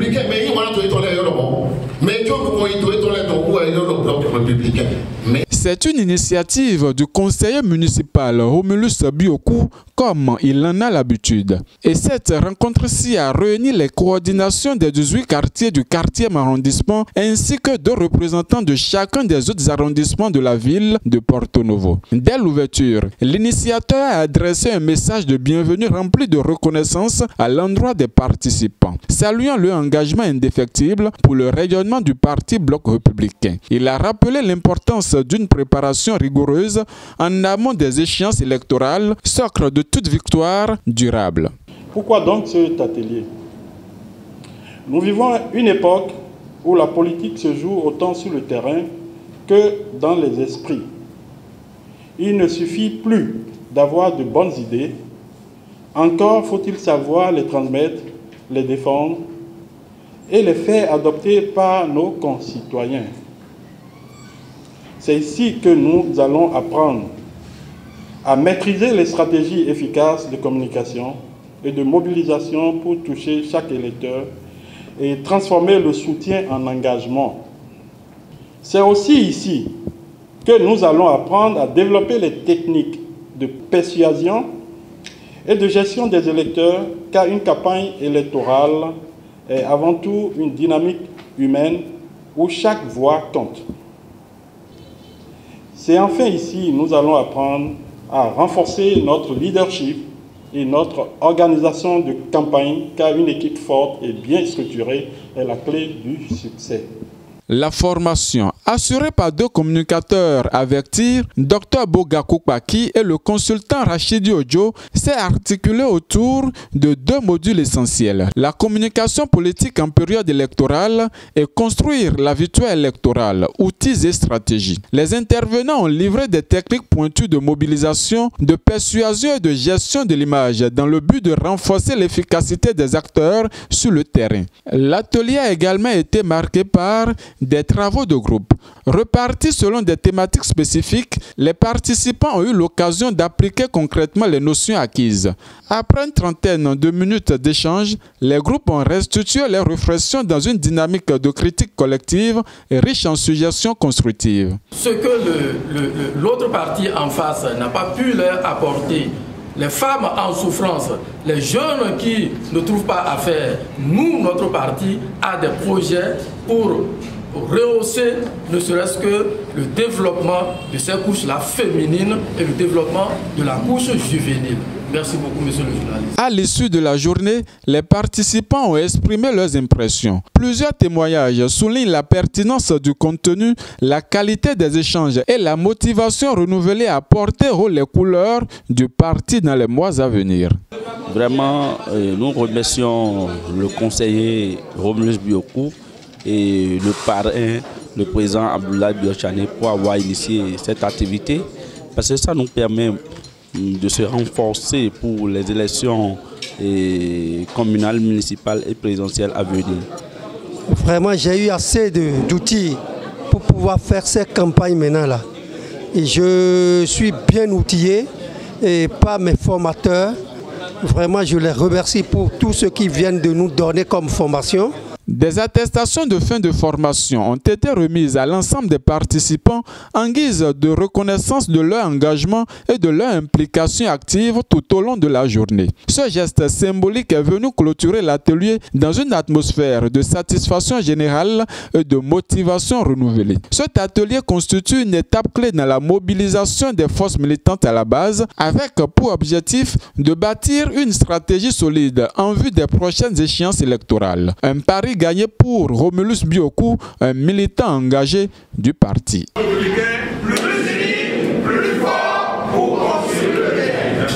républicain, mais il va tout étonner. Mais tu peux étonner ton bloc républicain. C'est une initiative du conseiller municipal Romulus Biokou, comme il en a l'habitude. Et cette rencontre-ci a réuni les coordinations des 18 quartiers du 4e arrondissement ainsi que 2 représentants de chacun des autres arrondissements de la ville de Porto Novo. Dès l'ouverture, l'initiateur a adressé un message de bienvenue rempli de reconnaissance à l'endroit des participants, saluant leur engagement indéfectible pour le rayonnement du parti Bloc républicain. Il a rappelé l'importance d'une préparation rigoureuse en amont des échéances électorales, socle de toute victoire durable. Pourquoi donc cet atelier? Nous vivons une époque où la politique se joue autant sur le terrain que dans les esprits. Il ne suffit plus d'avoir de bonnes idées, encore faut-il savoir les transmettre, les défendre et les faire adopter par nos concitoyens. C'est ici que nous allons apprendre à maîtriser les stratégies efficaces de communication et de mobilisation pour toucher chaque électeur et transformer le soutien en engagement. C'est aussi ici que nous allons apprendre à développer les techniques de persuasion et de gestion des électeurs, car une campagne électorale est avant tout une dynamique humaine où chaque voix compte. C'est enfin ici que nous allons apprendre à renforcer notre leadership et notre organisation de campagne, car une équipe forte et bien structurée est la clé du succès. La formation, assurée par 2 communicateurs avertis, Dr Bogakou Paki et le consultant Rachidi Ojo, s'est articulée autour de 2 modules essentiels. La communication politique en période électorale et construire la victoire électorale, outils et stratégies. Les intervenants ont livré des techniques pointues de mobilisation, de persuasion et de gestion de l'image dans le but de renforcer l'efficacité des acteurs sur le terrain. L'atelier a également été marqué par des travaux de groupe. Repartis selon des thématiques spécifiques, les participants ont eu l'occasion d'appliquer concrètement les notions acquises. Après une trentaine de minutes d'échange, les groupes ont restitué leurs réflexions dans une dynamique de critique collective et riche en suggestions constructives. Ce que l'autre parti en face n'a pas pu leur apporter, les femmes en souffrance, les jeunes qui ne trouvent pas à faire, nous, notre parti, a des projets pour rehausser ne serait-ce que le développement de ces couches-là féminines et le développement de la couche juvénile. Merci beaucoup, monsieur le journaliste. À l'issue de la journée, les participants ont exprimé leurs impressions. Plusieurs témoignages soulignent la pertinence du contenu, la qualité des échanges et la motivation renouvelée à porter haut les couleurs du parti dans les mois à venir. Vraiment, nous remercions le conseiller Romulus Biokou et le parrain, le président Abdoulaye Biochane, pour avoir initié cette activité, parce que ça nous permet de se renforcer pour les élections communales, municipales et présidentielles à venir. Vraiment, j'ai eu assez d'outils pour pouvoir faire cette campagne maintenant-là. Et je suis bien outillé et par mes formateurs. Vraiment, je les remercie pour tout ce qu'ils viennent de nous donner comme formation. Des attestations de fin de formation ont été remises à l'ensemble des participants en guise de reconnaissance de leur engagement et de leur implication active tout au long de la journée. Ce geste symbolique est venu clôturer l'atelier dans une atmosphère de satisfaction générale et de motivation renouvelée. Cet atelier constitue une étape clé dans la mobilisation des forces militantes à la base, avec pour objectif de bâtir une stratégie solide en vue des prochaines échéances électorales. Un pari gagné pour Romulus Biokou, un militant engagé du parti.